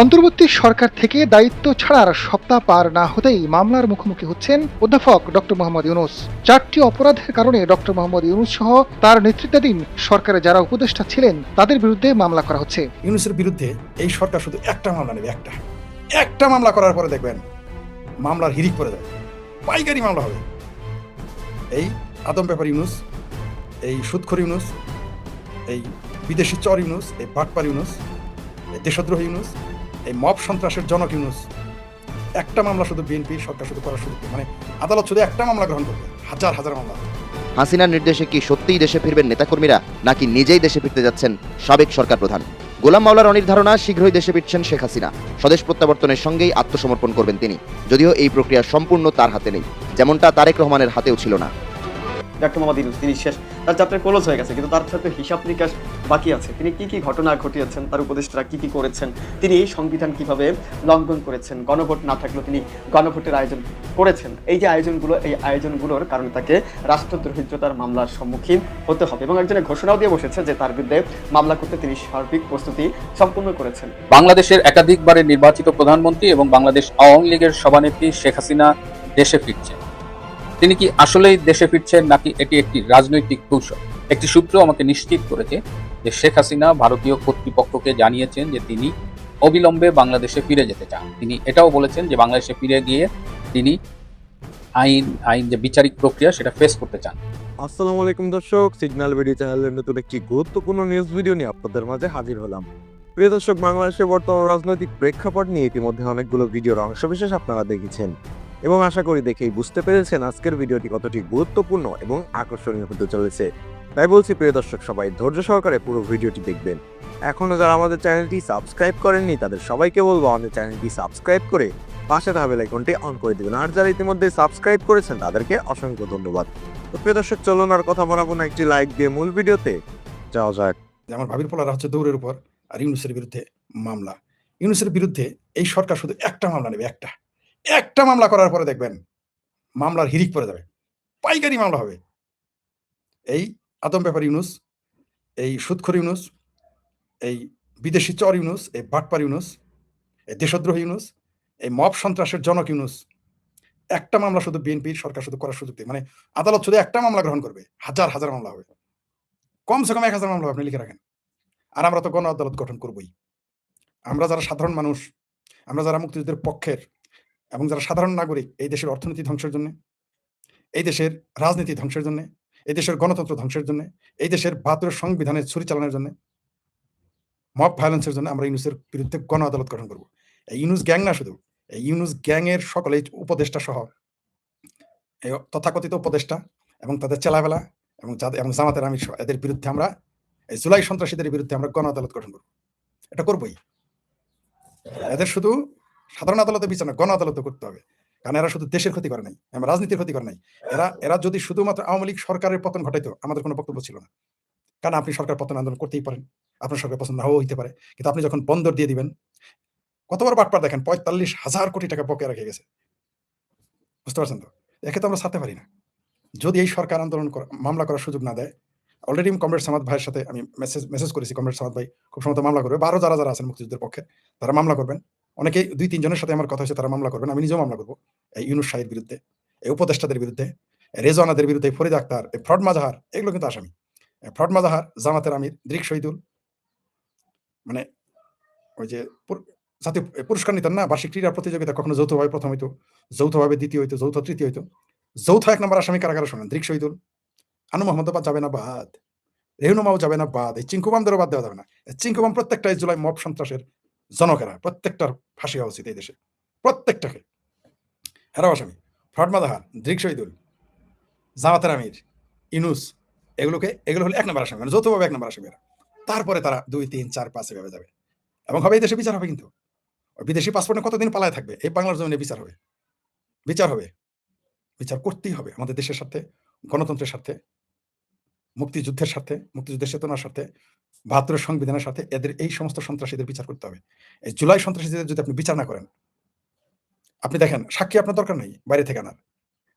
অন্তর্বর্তী সরকার থেকে দায়িত্ব ছাড়ার সপ্তাহ পার না হতেই মামলার মুখোমুখি হচ্ছেন অধ্যাপক ডক্টর মোহাম্মদ ইউনূস। 4টি অপরাধের কারণে ডক্টর মোহাম্মদ ইউনূস সহ তার নেতৃত্বাধীন সরকারে যারা উপদেষ্টা ছিলেন তাদের বিরুদ্ধে মামলা করা হচ্ছে। ইউনূসের বিরুদ্ধে এই সরকার শুধু একটা মামলা নেবে, একটা মামলা করার পরে দেখবেন মামলার হিরিক পড়ে যাবে, পাইকারি মামলা হবে। এই আদম ব্যাপার ইউনূস, এই সুদখোর ইউনূস, এই বিদেশি চর ইউনূস, এই বাটপার ইউনূস, এই দেশদ্রোহী ইউনূস, এই মব সন্ত্রাসের জনক ইউনূস, একটা মামলা শুধু বিএনপি সরকার শুধু করার সুযোগ, মানে আদালত শুধু একটা মামলা গ্রহণ করবে, হাজার হাজার মামলা। হাসিনার নির্দেশে কি সত্যিই দেশে ফিরবেন নেতাকর্মীরা, নাকি নিজেই দেশে ফিরতে যাচ্ছেন সাবেক সরকার প্রধান? গোলাম মাওলার অনির ধারণা, শীঘ্রই দেশে ফিরছেন শেখ হাসিনা। স্বদেশ প্রত্যাবর্তনের সঙ্গেই আত্মসমর্পণ করবেন তিনি, যদিও এই প্রক্রিয়া সম্পূর্ণ তার হাতে নেই, যেমনটা তারেক রহমানের হাতেও ছিল না। ডক্টর মোহাম্মদ ইউনূস তিনি শেষ, তার চ্যাপ্টার ক্লোজ হয়ে গেছে, কিন্তু তার সাথে হিসাব নিকাশ বাকি আছে। তিনি কি কি ঘটনা ঘটিয়েছেন, তার উপদেষ্টারা কি কি করেছেন, তিনি সংবিধান কিভাবে লঙ্ঘন করেছেন, গণভোট না থাকলেও তিনি গণভোটের আয়োজন করেছেন। এই যে আয়োজনগুলো, এই আয়োজনগুলোর কারণে তাকে রাষ্ট্রদ্রোহিতার মামলার সম্মুখীন হতে হবে, এবং একজনের ঘোষণাও দিয়ে বসেছে যে তার বিরুদ্ধে মামলা করতে তিনি সার্বিক প্রস্তুতি সম্পূর্ণ করেছেন। বাংলাদেশের একাধিকবারের নির্বাচিত প্রধানমন্ত্রী এবং বাংলাদেশ আওয়ামী লীগের সভানেত্রী শেখ হাসিনা দেশে ফিরছেন। তিনি কি আসলেই দেশে ফিরছেন, নাকি এটি একটি রাজনৈতিক কৌশল? একটি সূত্র আমাকে নিশ্চিত করেছে যে শেখ হাসিনা ভারতীয় কর্তৃপক্ষকে জানিয়েছেন যে তিনি অবিলম্বে বাংলাদেশে ফিরে যেতে চান। তিনি এটাও বলেছেন যে বাংলাদেশে ফিরে গিয়ে তিনি আইন যে বিচারিক প্রক্রিয়া সেটা ফেস করতে চান। আসসালামু আলাইকুম দর্শক, সিগন্যাল ভিডিও চ্যানেলের নতুন একটি গুরুত্বপূর্ণ নিউজ ভিডিও নিয়ে আপনাদের মাঝে হাজির হলাম। প্রিয় দর্শক, বাংলাদেশের বর্তমান রাজনৈতিক প্রেক্ষাপট নিয়ে ইতিমধ্যে অনেকগুলো ভিডিওর অংশবিশেষ আপনারা দেখেছেন এবং আশা করি দেখেই বুঝতে পেরেছেন আজকের ভিডিওটি কতটি গুরুত্বপূর্ণ এবং আকর্ষণীয় হতে চলেছে। তাই বলছি প্রিয় দর্শক, সবাই ধৈর্য সহকারে পুরো ভিডিওটি দেখবেন। এখনো যারা আমাদের চ্যানেলটি সাবস্ক্রাইব করেননি তাদের সবাইকে বলবো আমাদের চ্যানেলটি সাবস্ক্রাইব করে পাশে থাকা বেল আইকনটি অন করে দিবেন, আর যারা ইতিমধ্যে সাবস্ক্রাইব করেছেন তাদেরকে অসংখ্য ধন্যবাদ। তো প্রিয় দর্শক, চলুন আর কথা বাড়াবো না, একটি লাইক দিয়ে মূল ভিডিওতে যাওয়া যাক। আমার ভাবির পোলারা হচ্ছে দৌড়ের উপর, আর ইউনূসের বিরুদ্ধে মামলা। ইউনূসের বিরুদ্ধে এই সরকার শুধু একটা মামলা নেবে, একটা মামলা করার পরে দেখবেন মামলার হিরিক পড়ে যাবে, পাইকারি মামলা হবে। এই আদম ব্যাপার ইউনূস, এই সুদখোর ইউনূস, এই বিদেশি চর ইউনূস, এই বাটপার ইউনূস, এই দেশদ্রোহী ইউনূস, এই মব সন্ত্রাসের জনক ইউনূস, একটা মামলা শুধু বিএনপি সরকার শুধু করার সুযোগ দেয়, মানে আদালত শুধু একটা মামলা গ্রহণ করবে, হাজার হাজার মামলা হবে, কমসে কম 1000 মামলা আপনি লিখে রাখেন। আর আমরা তো গণ আদালত গঠন করবই। আমরা যারা সাধারণ মানুষ, আমরা যারা মুক্তিযুদ্ধের পক্ষের এবং যারা সাধারণ নাগরিক, এই দেশের অর্থনীতি ধ্বংসের জন্য, এই দেশের রাজনীতি ধ্বংসের জন্য, এই দেশের গণতন্ত্র ধ্বংসের জন্য, এই দেশের 72 সংবিধানের ছুরি চালানোর জন্য, মব ভায়োলেন্সের জন্য আমরা ইউনূসের বিরুদ্ধে গণ আদালত গঠন করব। এই ইউনূস গ্যাং না শুধু, এই ইউনূস গ্যাংয়ের সকলেই উপদেষ্টা সহ, এই তথাকথিত উপদেষ্টা এবং তাদের চেলাবেলা এবং জামাতের আমির সহ এদের বিরুদ্ধে আমরা, এই জুলাই সন্ত্রাসীদের বিরুদ্ধে আমরা গণ আদালত গঠন করব। এটা করবই। এদের শুধু সাধারণ আদালতে বিচার না, গণ আদালতে করতে হবে। কারণ এরা শুধু দেশের ক্ষতি করে নাই, আমরা রাজনীতির ক্ষতি করে নাই। এরা যদি শুধুমাত্র আওয়ামী লীগ সরকারের পতন ঘটাইতো, আমাদের কোনো বক্তব্য ছিল না। কারণ আপনি সরকার পতন আন্দোলন করতেই পারেন, আপনার সরকার পছন্দ নাও হইতে পারে, কিন্তু আপনি যখন বন্দর দিয়ে দিবেন, কতবার বাটপার দেখেন, 45,000 কোটি টাকা বকেয়া রেখে গেছে। বুঝতে পারছেন তো? একে তো আমরা ছাড়তে পারি না। যদি এই সরকার মামলা করার সুযোগ না দেয়, অলরেডি কমরেড সামাদ ভাইয়ের সাথে আমি মেসেজ করেছি, কমরেড সামাদ ভাই খুব সম্ভবত মামলা করবে, বা আরো যারা যারা আছেন মুক্তিযুদ্ধের পক্ষে তারা মামলা করবেন। অনেকেই 2-3 জনের সাথে আমার কথা হয়েছে, তারা মামলা করবেন। আমি নিজেও মামলা করবো এই ইউনূস শাহের বিরুদ্ধে, এই উপদেষ্টাদের বিরুদ্ধে, রেজওয়ানাদের বিরুদ্ধে, ফরিদ আক্তার, এই ফ্রড মাজাহার, এগুলো কিন্তু আসামি। ফ্রড মাজাহার, জামাতের আমির দৃক শহীদুল, মানে ওই যে জাতীয় পুরস্কার নিতেন না, বার্ষিক ক্রীড়া প্রতিযোগিতা, কখনো যৌথভাবে প্রথম হইতো, যৌথভাবে দ্বিতীয় হইতো, যৌথ তৃতীয় হইতো, যৌথ 1 নম্বর আসামি কারাগারে শোনেন দৃক শহীদুল, আনু মোহাম্মদাবাদ যাবে না বাদ, রেহনুমাও যাবে না বাদ, এই চিঙ্কুবামদেরও বাদ দেওয়া যাবে না। চিঙ্কুবাম প্রত্যেকটা এই জুলাই মব সন্ত্রাসের জনকেরা, প্রত্যেকটার ফাঁসি হওয়া উচিত এই দেশে, প্রত্যেকটাকে। এরাও আসামি। ফ্রড মাজাহার, দৃক শহীদুল, জামাতের আমির, ইউনূস, এগুলো হলো 1 নম্বর আসামি, মানে যৌথভাবে 1 নম্বর আসামি এরা। তারপরে তারা 2, 3, 4, 5 এভাবে যাবে, এবং হবে এই দেশে বিচার হবে। কিন্তু বিদেশি পাসপোর্টে কতদিন পালায় থাকবে? এই বাংলার জমিনে বিচার হবে, বিচার হবে, বিচার করতেই হবে আমাদের দেশের স্বার্থে, গণতন্ত্রের স্বার্থে, মুক্তিযুদ্ধের স্বার্থে, মুক্তিযুদ্ধের চেতনার স্বার্থে, 72 সংবিধানের স্বার্থে এদের এই সমস্ত সন্ত্রাসীদের বিচার করতে হবে। এই জুলাই সন্ত্রাসীদের যদি আপনি বিচার না করেন, আপনি দেখেন সাক্ষী আপনার দরকার নেই বাইরে থেকে আনার,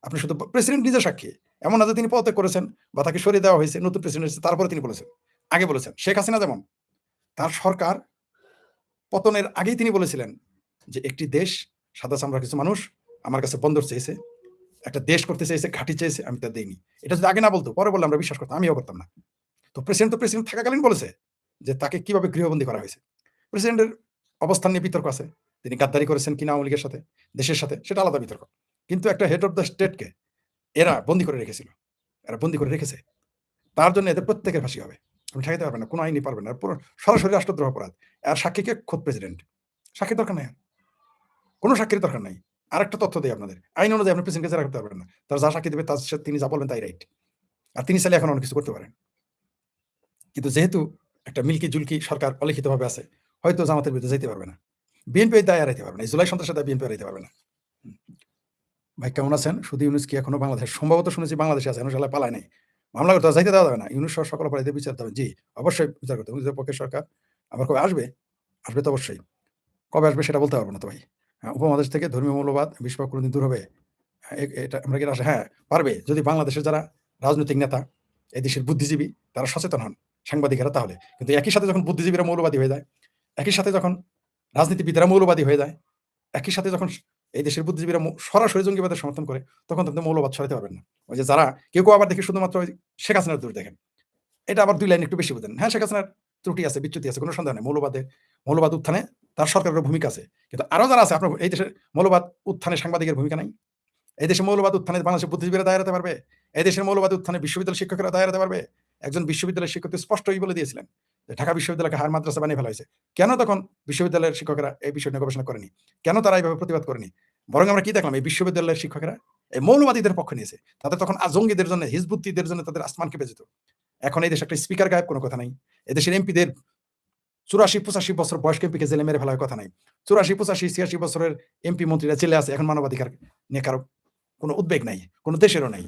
আপনি শুধু প্রেসিডেন্ট নিজে সাক্ষী। এমন না যে তিনি পদত্যাগ করেছেন বা তাকে সরিয়ে দেওয়া হয়েছে, নতুন প্রেসিডেন্ট এসেছে তারপরে তিনি বলেছেন। আগে বলেছেন শেখ হাসিনা যেমন, তার সরকার পতনের আগেই তিনি বলেছিলেন যে একটি দেশ, সাদা চামড়ার কিছু মানুষ আমার কাছে বন্দর চেয়েছে, একটা দেশ করতে চেয়েছে, ঘাঁটি চেয়েছে, আমি তা দেইনি। এটা যদি আগে না বলতো, পরে বললে আমরা বিশ্বাস করতাম, আমিও করতাম না। তো প্রেসিডেন্ট থাকাকালীন বলেছে যে তাকে কিভাবে গৃহবন্দী করা হয়েছে। প্রেসিডেন্টের অবস্থান নিয়ে বিতর্ক আছে, তিনি গাদ্দারি করেছেন কিনা আওয়ামী লীগের সাথে, দেশের সাথে, সেটা আলাদা বিতর্ক। কিন্তু একটা হেড অফ দ্য স্টেটকে এরা বন্দী করে রেখেছিল, এরা বন্দী করে রেখেছে, তার জন্য এদের প্রত্যেকের ফাঁসি হবে। আপনি ঠেকাতে পারবেন না, কোনো আইনই পারবেন না। পুরো সরাসরি রাষ্ট্রদ্রোহ অপরাধ। আর সাক্ষীকে খোদ প্রেসিডেন্ট, সাক্ষীর দরকার নেই, কোনো সাক্ষীর দরকার নাই। আরেকটা তথ্য দিই আপনাদের, আইন অনুযায়ী আপনি প্রেসিডেন্টকে জেরা করতে পারবেন না, তার যা সাক্ষী দেবে তার সাথে তিনি যা বলবেন তাই রাইট। আর তিনি চাইলে এখন অনেক কিছু করতে পারেন। কিন্তু যেহেতু একটা মিল্কি জুলকি সরকার অলিখিতভাবে আছে, হয়তো জামাতের বিরুদ্ধে যেতে পারবে না, বিএনপি দায় এড়াইতে পারবে না, এই জুলাই সন্ত্রাসের দায় বিএনপি এড়াইতে পারবে না। ভাই কেমন আছেন? শুধু ইউনুস কি এখনো বাংলাদেশ, সম্ভবত শুনেছি বাংলাদেশে আছে, এখনো সালা পালায় নাই, মামলা করতে যাইতে দেওয়া যাবে না, ইউনুস সহ সকল অপরাধীদের বিচার দেবেন। জি অবশ্যই বিচার করতে হবে। পক্ষের সরকার আবার কবে আসবে? আসবে তো অবশ্যই, কবে আসবে সেটা বলতে পারবো না তো ভাই। হ্যাঁ, উপমহাদেশ থেকে ধর্মীয় মৌলবাদ বিশ্বভাগ কোনোদিন দূর হবে? এটা আমরা কি আসে? হ্যাঁ পারবে, যদি বাংলাদেশের যারা রাজনৈতিক নেতা, এই দেশের বুদ্ধিজীবী, তারা সচেতন হন, সাংবাদিকেরা তাহলে। কিন্তু একই সাথে যখন বুদ্ধিজীবীরা মৌলবাদী হয়ে যায়, একই সাথে যখন রাজনীতিবিদরা মৌলবাদী হয়ে যায়, একই সাথে যখন এই দেশের বুদ্ধিজীবীরা সরাসরি জঙ্গিবাদের সমর্থন করে, তখন তাদের মৌলবাদ ছড়াতে পারবেন না। ওই যে যারা কেউ আবার দেখে শুধুমাত্র ওই শেখ হাসিনার দূর দেখেন, এটা আবার দুই লাইন একটু বেশি বুঝেন। হ্যাঁ শেখ হাসিনার ত্রুটি আছে, বিচ্যুতি আছে, কোনো সন্দেহ নেই, মৌলবাদ উত্থানে তার সরকারের ভূমিকা আছে। কিন্তু আরো যারা আছে, আপনার এই দেশের মৌলবাদ উত্থানে সাংবাদিকের ভূমিকা নাই? এই দেশে মৌলবাদ উত্থানে বাংলাদেশের বুদ্ধিজীবীরা দায় এড়াতে পারবে? এই দেশের মৌলবাদ উত্থানে বিশ্ববিদ্যালয় শিক্ষকেরা দায় এড়াতে পারবে? একজন বিশ্ববিদ্যালয়ের শিক্ষক স্পষ্টই বলে দিয়েছিলেন যে ঢাকা বিশ্ববিদ্যালয়কে হার মাদ্রাসা বানিয়ে ফেলা হয়েছে। কেন তখন বিশ্ববিদ্যালয়ের শিক্ষকেরা এই বিষয় নিয়ে গবেষণা করেনি? কেন তারা এইভাবে প্রতিবাদ করেনি? বরং আমরা কি দেখলাম, এই বিশ্ববিদ্যালয়ের শিক্ষকেরা এই মৌলবাদীদের পক্ষ নিয়েছে। তাদের তখন জঙ্গিদের জন্য, হিজবুত্তিদের জন্য তাদের আসমান কেঁপে যেত। এখন এই দেশে একটা স্পিকার গায়েব, কোনো কথা নাই। এদেশের এমপিদের 84-85 বছর বয়স্ক এমপিকে জেলে মেরে ফেলার কথা নাই। 84-85-86 বছরের এমপি মন্ত্রীরা জেলে আছে, এখন মানবাধিকার নিয়ে কারো কোনো উদ্বেগ নাই, কোনো দেশেরও নাই।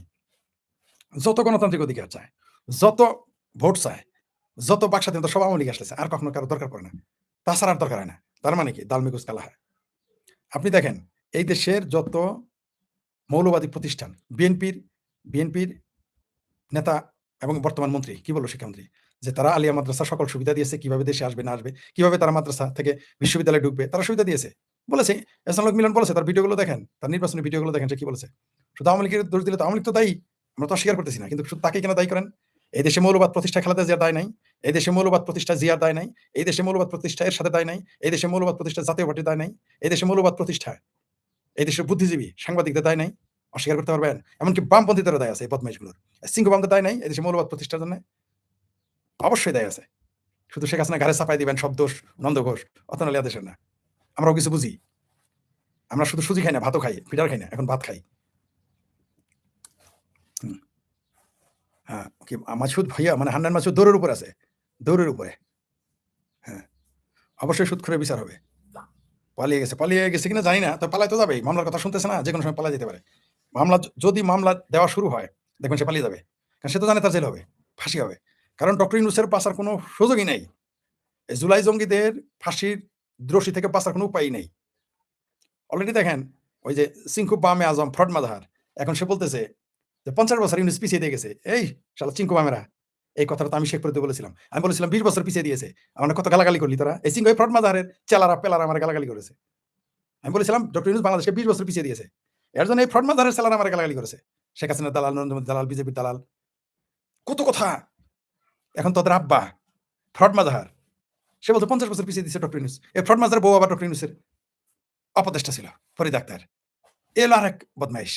যত গণতান্ত্রিক অধিকার চায়, যত ভোট চায়, যত বাক স্বাধীনতা, সব আওয়ামী লীগ আসতেছে, আর কখনো কারো দরকার পড়ে না, তাছাড়া আর দরকার হয় না। তার মানে কি? দালমিগুজ কালা হয়। আপনি দেখেন এই দেশের যত মৌলবাদী প্রতিষ্ঠান, বিএনপির নেতা এবং বর্তমান মন্ত্রী কি বললো শিক্ষামন্ত্রী, যে তারা আলিয়া মাদ্রাসা সকল সুবিধা দিয়েছে, কিভাবে দেশে আসবে না আসবে, কিভাবে তারা মাদ্রাসা থেকে বিশ্ববিদ্যালয়ে ঢুকবে, তারা সুবিধা দিয়েছে বলেছে। এহসানুল হক মিলন বলেছে, তার ভিডিওগুলো দেখেন, তার নির্বাচনী ভিডিওগুলো দেখেন, সে কি বলেছে। শুধু আওয়ামী লীগের দোষ দিলে তো, আওয়ামী লীগ তো দায়ী, আমরা তো অস্বীকার করতেছি না, কিন্তু শুধু তাকে কেন দায়ী করেন? এই দেশে মৌলবাদ প্রতিষ্ঠা খালেদা জিয়ার দায় নাই, এই দেশে মৌলবাদ প্রতিষ্ঠা জিয়ার দায় নাই, এই দেশে মৌলবাদ প্রতিষ্ঠা এর সাথে দায় নাই, এই দেশে মৌলবাদ প্রতিষ্ঠা জাতীয় পার্টির দায় নাই, এই দেশে মৌলবাদ প্রতিষ্ঠা এই দেশের বুদ্ধিজীবী সাংবাদিকদের দায় নাই, অস্বীকার করতে পারবেন? এমনকি বামপন্থীদেরও দায় আছে, এই বদমাইশগুলোর। সিংহবামদের দায় নাই এই দেশে মৌলবাদ প্রতিষ্ঠার জন্য? অবশ্যই দায় আছে। শুধু শেখ হাসিনা ঘাড়ে চাপাই দিবেন সব দোষ নন্দ ঘোষ, অতনালিয়া দেশের না। আমরাও কিছু বুঝি, আমরা শুধু সুজি খাই না, ভাতও খাই, ফিটার খাই না, এখন ভাত খাই। হ্যাঁ কি মাসুদ ভাইয়া, মানে হান্নান মাসুদ দৌড়ের উপর আছে, দৌড়ের উপরে। হ্যাঁ অবশ্যই সুদখোরের বিচার হবে। পালিয়ে গেছে কিনা জানি না, তো পালাই তো যাবেই, মামলার কথা শুনতেছে না, যে কোনো সময় পালাই যেতে পারে। যদি মামলা দেওয়া শুরু হয়, দেখবেন সে পালিয়ে যাবে, কারণ সে তো জানে তার জেল হবে, ফাঁসি হবে। কারণ ডক্টর ইউনূসের বাঁচার কোনো সুযোগই নেই। এই জুলাই জঙ্গিদের ফাঁসির দ্রোষী থেকে বাঁচার কোনো উপায়ই নেই। অলরেডি দেখেন ওই যে চিঙ্কু বামে আজম ফ্রড মাজাহার, এখন সে বলতেছে যে 50 বছর ইউনূস পিছিয়ে দিয়ে গেছে। এই শালা চিঙ্কু বামেরা, এই কথাটা তো আমি শেখ পরিতে বলেছিলাম। আমি বলেছিলাম 20 বছর পিছিয়ে দিয়েছে, আমার কত গালাগালি করলি তোরা। এই চিঙ্কু ফ্রড মাজাহারের চেলারা পেলারা আমার গালাগালি করেছে। আমি বলেছিলাম ডক্টর ইউনূস বাংলাদেশকে 20 বছর পিছিয়ে দিয়েছে, এর জন্য এই ফ্রড মাজাহারের চেলারা আমার গালাগালি করেছে। শেখ হাসিনার দালাল, নরেন্দ্র মোদী দালাল, বিজেপির দালাল, কত কথা। এখন তোদের আব্বা ফ্রড মাজাহার, সে বলতো 50 বছর পিছিয়ে দিয়েছে ডক্টর ইউনূস। এই ফ্রড মাজাহার বউ আবার ডক্টর ইউনূসের অপদেষ্টা ছিল, ফরিদ আক্তার। এলো আর এক বদমাইশ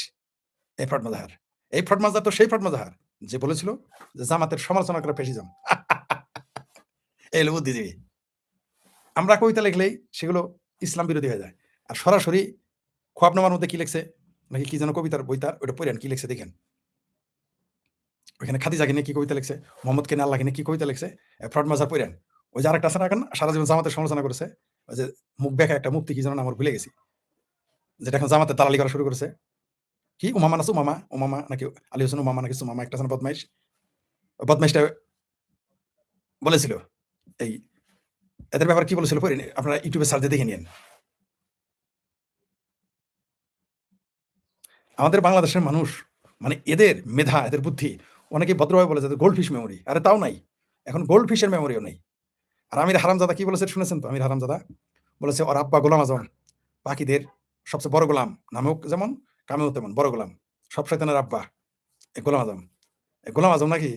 এই ফ্রড মাজাহার। এই ফ্রড মাজাহার তো সেই ফ্রড মাজাহার যে বলেছিল যে জামাতের সমালোচনা করে ফ্যাসিজম। এলো বুদ্ধিজীবী। আমরা কবিতা লিখলেই সেগুলো ইসলাম বিরোধী হয়ে যায়, আর সরাসরি খোয়াবনামার মধ্যে কি লিখছে নাকি কি যেন কবিতার বইতার, ওটা পড়েন কি লিখছে দেখেন। ওইখানে খাদিজাকে নিয়ে কি কবিতা লিখছে, মোহাম্মদকে নিয়ে আল্লাহকে নিয়ে কি কবিতা লিখছে, ফ্রড মাজাহার পড়েন। ওই যে আরেকটা আছে না, সারা জীবন জামাতের সমালোচনা করেছে, ওই যে মুখ বেঁকা একটা মুক্তি কি যেন আমার ভুলে গেছি, যেটা এখন জামাতের দালালি করা শুরু করেছে। কি উমামা না উমামা নাকি আলী হোসেন উমামা নাকি সুমামা, একটা আছে বদমাইশ। বদমাইশটা বলেছিল এই এদের ব্যাপারে কি বলেছিল পড়েন, আপনারা ইউটিউবে সার্চ দিয়ে দেখে নিন। আমাদের বাংলাদেশের মানুষ, মানে এদের মেধা, এদের বুদ্ধি, অনেকে ভদ্রভাবে বলে যে গোল্ড ফিশ মেমোরি, আরে তাও নাই, এখন গোল্ড ফিশের মেমোরিও নেই। আর আমির হারামজাদা কি বলেছে শুনেছেন তো? আমির হারামজাদা বলেছে ওর আব্বা গোলাম আজম বাকিদের সবচেয়ে বড় গোলাম, নামেও যেমন কামেও তেমন বড় গোলাম, সব শয়তানের আব্বা এই গোলাম আজম। এই গোলাম আজম নাকি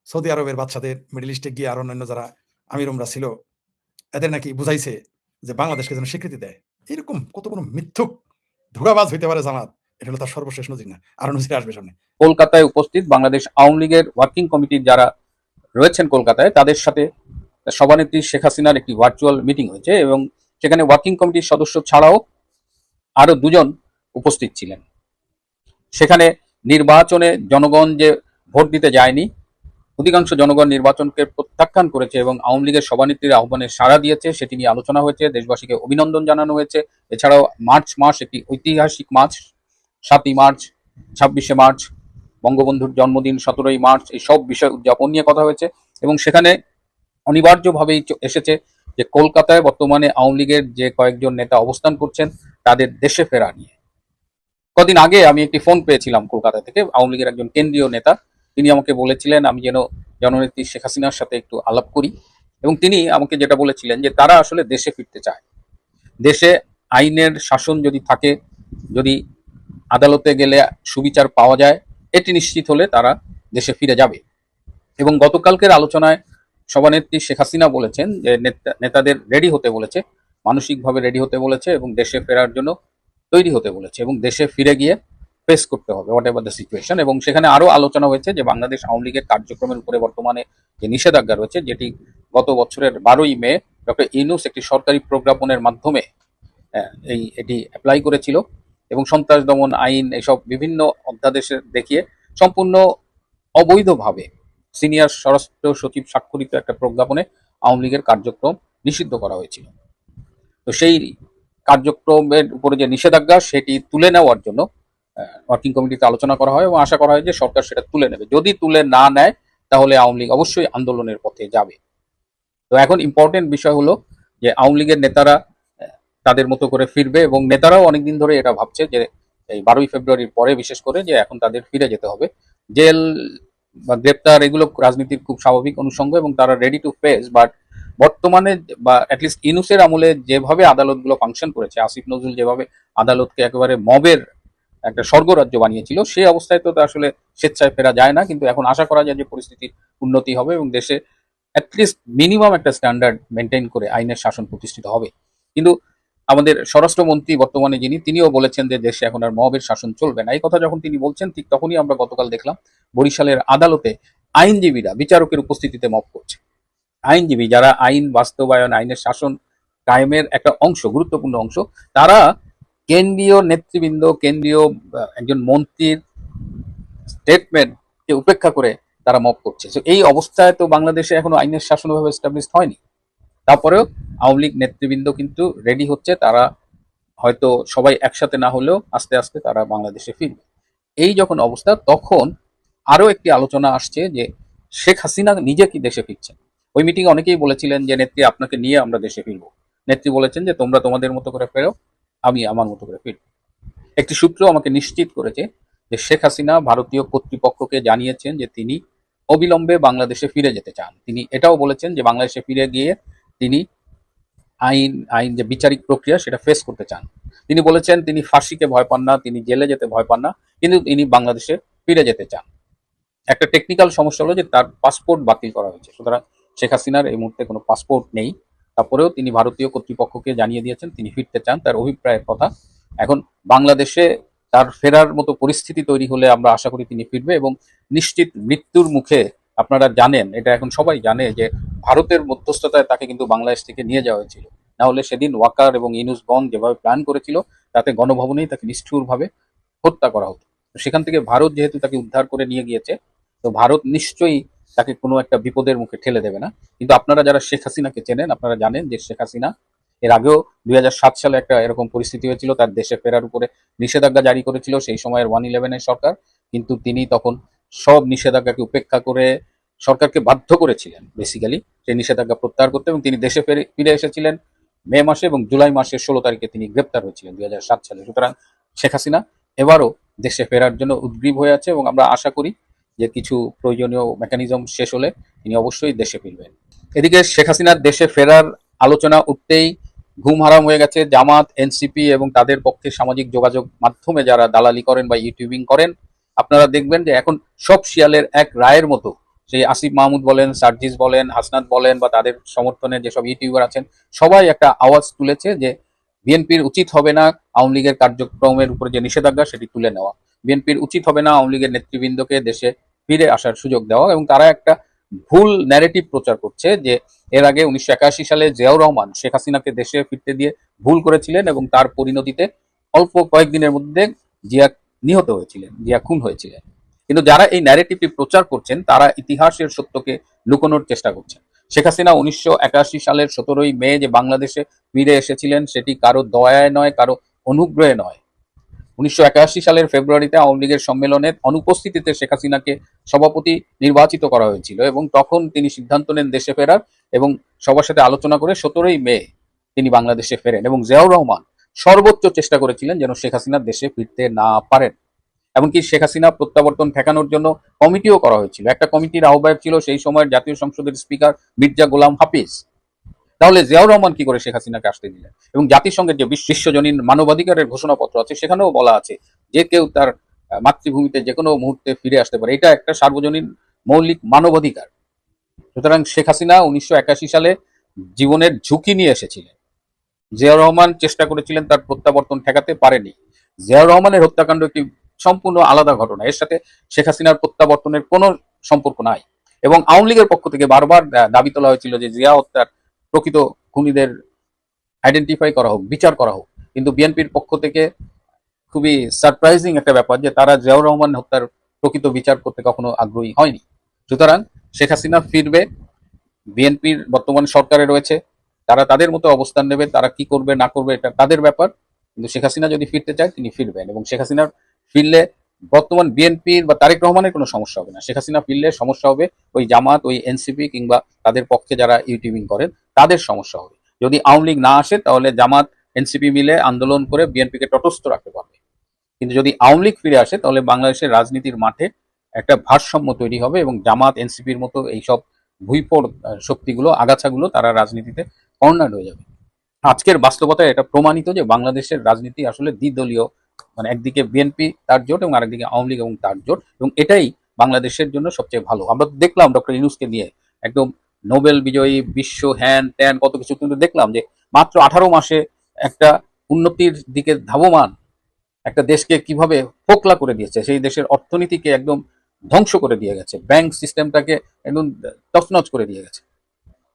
সৌদি আরবের বাদশাদের, মিডল ইস্টে গিয়ে আর অন্যান্য যারা আমির উমরা ছিল এদের নাকি বুঝাইছে যে বাংলাদেশকে যেন স্বীকৃতি দেয়। এরকম কত বড় মিথ্যুক ধোঁকাবাজ হইতে পারে জামাত, এটা হলো তার সর্বশেষ নজির না, আরো নজির আসবে সামনে। কলকাতায় উপস্থিত বাংলাদেশ আওয়ামী লীগের ওয়ার্কিং কমিটির যারা রয়েছেন কলকাতায়, তাদের সাথে সভানেত্রী শেখ হাসিনার একটি ভার্চুয়াল মিটিং হয়েছে এবং সেখানে ওয়ার্কিং কমিটির সদস্য ছাড়াও আরো 2 জন উপস্থিত ছিলেন। সেখানে নির্বাচনে জনগণ যে ভোট দিতে যায়নি, অধিকাংশ জনগণ নির্বাচনকে প্রত্যাখ্যান করেছে এবং আওয়ামী লীগের সভানেত্রীর আহ্বানে সাড়া দিয়েছে, সেটি নিয়ে আলোচনা হয়েছে, দেশবাসীকে অভিনন্দন জানানো হয়েছে। এছাড়াও মার্চ মাস একটি ঐতিহাসিক মাস, 7ই মার্চ, 26শে মার্চ, বঙ্গবন্ধুর জন্মদিন 17ই মার্চ, এই সব বিষয় উদযাপন নিয়ে কথা হয়েছে এবং সেখানে অনিবার্যভাবেই এসেছে যে কলকাতায় বর্তমানে আওয়ামী লীগের যে কয়েকজন নেতা অবস্থান করছেন তাদের দেশে ফেরা নিয়ে। কদিন আগে আমি একটি ফোন পেয়েছিলাম কলকাতা থেকে, আওয়ামী লীগের একজন কেন্দ্রীয় নেতা, তিনি আমাকে বলেছিলেন আমি যেন জননেত্রী শেখ হাসিনার সাথে একটু আলাপ করি এবং তিনি আমাকে যেটা বলেছিলেন যে তারা আসলে দেশে ফিরতে চায়। দেশে আইনের শাসন যদি থাকে, যদি আদালতে গেলে সুবিচার পাওয়া যায়, এটি নিশ্চিত হলে তারা দেশে ফিরে যাবে। এবং গতকালকের আলোচনায় সভানেত্রী শেখ হাসিনা বলেছেন যে নেতাদের রেডি হতে বলেছে, মানসিকভাবে রেডি হতে বলেছে এবং দেশে ফেরার জন্য তৈরি হতে বলেছে এবং দেশে ফিরে গিয়ে ফেস করতে হবে হোয়াট এভার দ্য সিচুয়েশন। এবং সেখানে আরো আলোচনা হয়েছে যে বাংলাদেশ আওয়ামী লীগের কার্যক্রমের উপরে বর্তমানে যে নিষেধাজ্ঞা রয়েছে, যেটি গত বছরের 12ই মে ডক্টর ইউনূস একটি সরকারি প্রজ্ঞাপনের মাধ্যমে এটি অ্যাপ্লাই করেছিল এবং সন্ত্রাস দমন আইন এসব বিভিন্ন অধ্যাদেশে দেখিয়ে সম্পূর্ণ অবৈধভাবে সিনিয়র স্বরাষ্ট্র সচিব স্বাক্ষরিত একটা প্রজ্ঞাপনে আওয়ামী লীগের কার্যক্রম নিষিদ্ধ করা হয়েছিল। তো সেই কার্যক্রমের উপরে যে নিষেধাজ্ঞা সেটি তুলে নেওয়ার জন্য ওয়ার্কিং কমিটিতে আলোচনা করা হয় এবং আশা করা হয় যে সরকার সেটা তুলে নেবে। যদি তুলে না নেয় তাহলে আওয়ামী লীগ অবশ্যই আন্দোলনের পথে যাবে। তো এখন ইম্পর্টেন্ট বিষয় হলো যে আওয়ামী লীগের নেতারা তাদের মতো করে ফিরবে এবং নেতারাও অনেকদিন ধরে এটা ভাবছে যে এই 12ই ফেব্রুয়ারির পরে বিশেষ করে যে এখন তাদের ফিরে যেতে হবে। জেল বা গ্রেপ্তার এগুলো রাজনীতির খুব স্বাভাবিক অনুষঙ্গ এবং তারা রেডি টু ফেস। বাট বর্তমানে বা অ্যাটলিস্ট ইউনূসের আমলে যেভাবে আদালতগুলো ফাংশন করেছে, আসিফ নজরুল যেভাবে আদালতকে একেবারে মবের একটা স্বর্গরাজ্য বানিয়েছিল, সেই অবস্থায় তো আসলে স্বেচ্ছায় ফেরা যায় না। কিন্তু এখন আশা করা যায় যে পরিস্থিতির উন্নতি হবে এবং দেশে অ্যাটলিস্ট মিনিমাম একটা স্ট্যান্ডার্ড মেনটেন করে আইনের শাসন প্রতিষ্ঠিত হবে। কিন্তু আমাদের স্বরাষ্ট্রমন্ত্রী বর্তমানে যিনি, তিনিও বলেছেন যে দেশে এখন আর মবের শাসন চলবে না। এই কথা যখন তিনি বলছেন ঠিক তখনই আমরা গতকাল দেখলাম বরিশালের আদালতে আইনজীবীরা বিচারকের উপস্থিতিতে মব করছে। আইনজীবী যারা আইন বাস্তবায়ন, আইনের শাসন কায়েমের একটা অংশ, গুরুত্বপূর্ণ অংশ, তারা কেন্দ্রীয় নেতৃবৃন্দ, কেন্দ্রীয় একজন মন্ত্রীর স্টেটমেন্টকে উপেক্ষা করে তারা মব করছে। তো এই অবস্থায় তো বাংলাদেশে এখনো আইনের শাসন ভাবে এস্টাবলিশ হয়নি। তারপরেও আওয়ামী লীগ নেতৃবৃন্দ কিন্তু রেডি হচ্ছে, তারা হয়তো সবাই একসাথে না হলেও আস্তে আস্তে তারা বাংলাদেশে ফিরবে। এই যখন অবস্থা, তখন আরো একটি আলোচনা আসছে যে শেখ হাসিনা নিজে কি দেশে ফিরছেন। ওই মিটিং অনেকেই বলেছিলেন যে নেত্রী আপনাকে নিয়ে আমরা দেশে ফিরবো। নেত্রী বলেছেন যে তোমরা তোমাদের মতো করে ফেরো, আমি আমার মতো করে ফিরব। একটি সূত্র আমাকে নিশ্চিত করেছে যে শেখ হাসিনা ভারতীয় কর্তৃপক্ষকে জানিয়েছেন যে তিনি অবিলম্বে বাংলাদেশে ফিরে যেতে চান। তিনি এটাও বলেছেন যে বাংলাদেশে ফিরে গিয়ে তিনি আইন যে বিচারিক প্রক্রিয়া সেটা ফেস করতে চান। তিনি বলেছেন তিনি ফাঁসিকে ভয় পান না, তিনি জেলে যেতে ভয় পান না, কিন্তু তিনি বাংলাদেশে ফিরে যেতে চান। একটা টেকনিক্যাল সমস্যা হলো যে তার পাসপোর্ট বাতিল করা হয়েছে, সুতরাং শেখ হাসিনার এই মুহূর্তে কোনো পাসপোর্ট নেই। তারপরেও তিনি ভারতীয় কর্তৃপক্ষকে জানিয়ে দিয়েছেন তিনি ফিরতে চান, তার অভিপ্রায়ের কথা। এখন বাংলাদেশে তার ফেরার মতো পরিস্থিতি তৈরি হলে আমরা আশা করি তিনি ফিরবে এবং নিশ্চিত মৃত্যুর মুখে। আপনারা জানেন, এটা এখন সবাই জানে যে ভারতের মধ্যস্থতায় তাকে কিন্তু বাংলাদেশ থেকে নিয়ে যাওয়া হয়েছিল। না হলে সেদিন ওয়াকার এবং ইউনূসগণ যেভাবে প্ল্যান করেছিল তাতে গণভবনেই তাকে নিষ্ঠুরভাবে হত্যা করা হতো। সেখান থেকে ভারত যেহেতু তাকে উদ্ধার করে নিয়ে গিয়েছে, তো ভারত নিশ্চয়ই তাকে কোনো একটা বিপদের মুখে ঠেলে দেবে না। কিন্তু আপনারা যারা শেখ হাসিনাকে চেনেন, আপনারা জানেন যে শেখ হাসিনা এর আগেও 2007 সালে একটা এরকম পরিস্থিতি হয়েছিল, তার দেশে ফেরার উপরে নিষেধাজ্ঞা জারি করেছিল সেই সময়ের 111 সরকার। কিন্তু তিনি তখন সব নিষেধাজ্ঞাকে উপেক্ষা করে সরকারকে বাধ্য করেছিলেন বেসিক্যালি সেই নিষেধাজ্ঞা প্রত্যাহার করতে এবং তিনি দেশে ফিরে এসেছিলেন মে মাসে এবং জুলাই মাসের 16 তারিখে তিনি গ্রেপ্তার হয়েছিলেন 2007 সালে। সুতরাং শেখ হাসিনা এবারও দেশে ফেরার জন্য উদ্গ্রীব হয়ে আছে এবং আমরা আশা করি যে কিছু প্রয়োজনীয় মেকানিজম শেষ হলে তিনি অবশ্যই দেশে ফিরবেন। এদিকে শেখ হাসিনার দেশে ফেরার আলোচনা উঠতেই ঘুম হারাম হয়ে গেছে। জামাত, এনসিপি এবং তাদের পক্ষে সামাজিক যোগাযোগ মাধ্যমে যারা দালালি করেন বা ইউটিউবিং করেন, আপনারা দেখবেন যে এখন সব শিয়ালের এক রায়ের মতো সেই আসিফ মাহমুদ বলেন, সার্জিস বলেন, হাসনাত বলেন বা তাদের সমর্থনে যেসব ইউটিউবার আছেন, সবাই একটা আওয়াজ তুলেছে যে বিএনপির উচিত হবে না আওয়ামী লীগের কার্যক্রমের উপরে যে নিষেধাজ্ঞা সেটি তুলে নেওয়া। বিএনপির উচিত হবে না আওয়ামী লীগের নেতৃবৃন্দকে দেশে ফিরে আসার সুযোগ দেওয়া, এবং তারা একটা ভুল ন্যারেটিভ প্রচার করছে যে এর আগে 1981 সালে জিয়াউর রহমান শেখ হাসিনাকে দেশে ফিরতে দিয়ে ভুল করেছিলেন এবং তার পরিণতিতে অল্প কয়েকদিনের মধ্যে জিয়া নিহত হয়েছিলেন, জিয়া খুন হয়েছিলেন। কিন্তু যারা এই ন্যারেটিভটি প্রচার করছেন তারা ইতিহাসের সত্যকে লুকোনোর চেষ্টা করছেন। শেখ হাসিনা 1981 সালের 17ই মে যে বাংলাদেশে ফিরে এসেছিলেন সেটি কারো দয়ায় নয়, কারো অনুগ্রহে নয়। 1981 সালের ফেব্রুয়ারিতে আওয়ামী লীগের সম্মেলনের অনুপস্থিতিতে শেখ হাসিনাকে সভাপতি নির্বাচিত করা হয়েছিল এবং তখন তিনি সিদ্ধান্ত নেন দেশে ফেরার, এবং সবার সাথে আলোচনা করে 17ই মে তিনি বাংলাদেশে ফেরেন। এবং জিয়াউর রহমান সর্বোচ্চ চেষ্টা করেছিলেন যেন শেখ হাসিনা দেশে ফিরতে না পারেন। এমনকি শেখ হাসিনা প্রত্যাবর্তন ঠেকানোর জন্য কমিটিও করা হয়েছিল। একটা কমিটির আহ্বায়ক ছিল সেই সময়ের জাতীয় সংসদের স্পিকার মির্জা গোলাম হাফিজ। তাহলে জিয়াউর রহমান কি করে শেখ হাসিনাকে আসতে দিলেন? এবং জাতিসংঘের যে বিশ্বজনীন মানবাধিকারের ঘোষণাপত্র আছে সেখানেও বলা আছে যে কেউ তার মাতৃভূমিতে যে কোনো মুহূর্তে ফিরে আসতে পারে, এটা একটা সার্বজনীন মৌলিক মানবাধিকার। সুতরাং শেখ হাসিনা 1981 সালে জীবনের ঝুঁকি নিয়ে এসেছিলেন। জিয়াউর রহমান চেষ্টা করেছিলেন তার প্রত্যাবর্তন ঠেকাতে পারেনি। জিয়াউর রহমানের হত্যাকাণ্ড একটি সম্পূর্ণ আলাদা ঘটনা, এর সাথে শেখ হাসিনার প্রত্যাবর্তনের কোনো সম্পর্ক নাই। এবং আওয়ামী লীগের পক্ষ থেকে বারবার দাবি তোলা হয়েছিল যে জিয়া হত্যার প্রকৃত খুনিদের আইডেন্টিফাই করা হোক, বিচার করা হোক। কিন্তু বিএনপির পক্ষ থেকে খুবই সারপ্রাইজিং একটা ব্যাপার যে তারা জিয়াউর রহমান হত্যার প্রকৃত বিচার করতে কখনো আগ্রহী হয়নি। সুতরাং শেখ হাসিনা ফিরবে, বিএনপির বর্তমান সরকারে রয়েছে, তারা তাদের মতো অবস্থান নেবে, তারা কি করবে না করবে এটা তাদের ব্যাপার। কিন্তু শেখ হাসিনা যদি ফিরতে চায় তিনি ফিরবেন, এবং শেখ হাসিনার ফিরলে বর্তমান বিএনপির বা তারেক রহমানের কোনো সমস্যা হবে না। শেখ হাসিনা ফিরলে সমস্যা হবে ওই জামাত, ওই এনসিপি কিংবা তাদের পক্ষে যারা ইউটিউবিং করেন তাদের সমস্যা হবে। যদি আওয়ামী লীগ না আসে তাহলে জামাত এনসিপি মিলে আন্দোলন করে বিএনপিকে তটস্থ রাখতে পারবে। কিন্তু যদি আওয়ামী লীগ ফিরে আসে তাহলে বাংলাদেশের রাজনীতির মাঠে একটা ভারসাম্য তৈরি হবে, এবং জামাত, এনসিপির মতো এইসব ভুইফোড় শক্তিগুলো, আগাছাগুলো তারা রাজনীতিতে কর্নার হয়ে যাবে। আজকের বাস্তবতায় এটা প্রমাণিত যে বাংলাদেশের রাজনীতি আসলে দ্বিদলীয়, মানে একদিকে বিএনপি তার জোট এবং আরেকদিকে আওয়ামী লীগ এবং তার জোট, এবং এটাই বাংলাদেশের জন্য সবচেয়ে ভালো। আমরা দেখলাম ডক্টর ইউনূসকে নিয়ে একদম নোবেল বিজয়ী, বিশ্ব হ্যান ত্যান কত কিছু, কিন্তু দেখলাম যে মাত্র 18 মাসে একটা উন্নতির দিকে ধাবমান একটা দেশকে কিভাবে ফোকলা করে দিয়েছে, সেই দেশের অর্থনীতিকে একদম ধ্বংস করে দিয়ে গেছে, ব্যাংক সিস্টেমটাকে একদম তছনছ করে দিয়ে গেছে।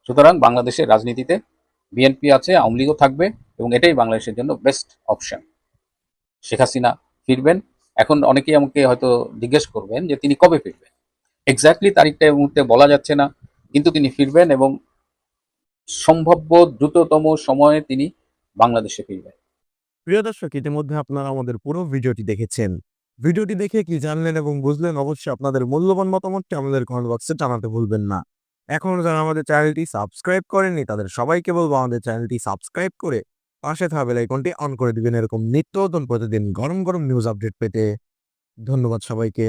সুতরাং বাংলাদেশের রাজনীতিতে বিএনপি আছে, আওয়ামী লীগও থাকবে, এবং এটাই বাংলাদেশের জন্য বেস্ট অপশন। শেখ হাসিনা ফিরবেন। এখন অনেকেই আমাকে হয়তো জিজ্ঞেস করবেন যে তিনি কবে ফিরবেন। এক্স্যাক্টলি তারিখটা এই মুহূর্তে বলা যাচ্ছে না, কিন্তু তিনি ফিরবেন এবং সম্ভাব্য দ্রুততম সময়ে তিনি বাংলাদেশে ফিরবেন। প্রিয় দর্শক, ইতিমধ্যে আপনারা আমাদের পুরো ভিডিওটি দেখেছেন। ভিডিওটি দেখে কি জানলেন এবং বুঝলেন, অবশ্যই আপনাদের মূল্যবান মতামতটি আমাদের কমেন্ট বক্সে জানাতে ভুলবেন না। এখনো যারা আমাদের চ্যানেলটি সাবস্ক্রাইব করেননি তাদের সবাইকে বলবো আমাদের চ্যানেলটি সাবস্ক্রাইব করে পাশে থাকা বেল আইকনটি অন করে দিবেন এরকম নিত্য নতুন প্রতিদিন গরম গরম নিউজ আপডেট পেতে। ধন্যবাদ সবাইকে।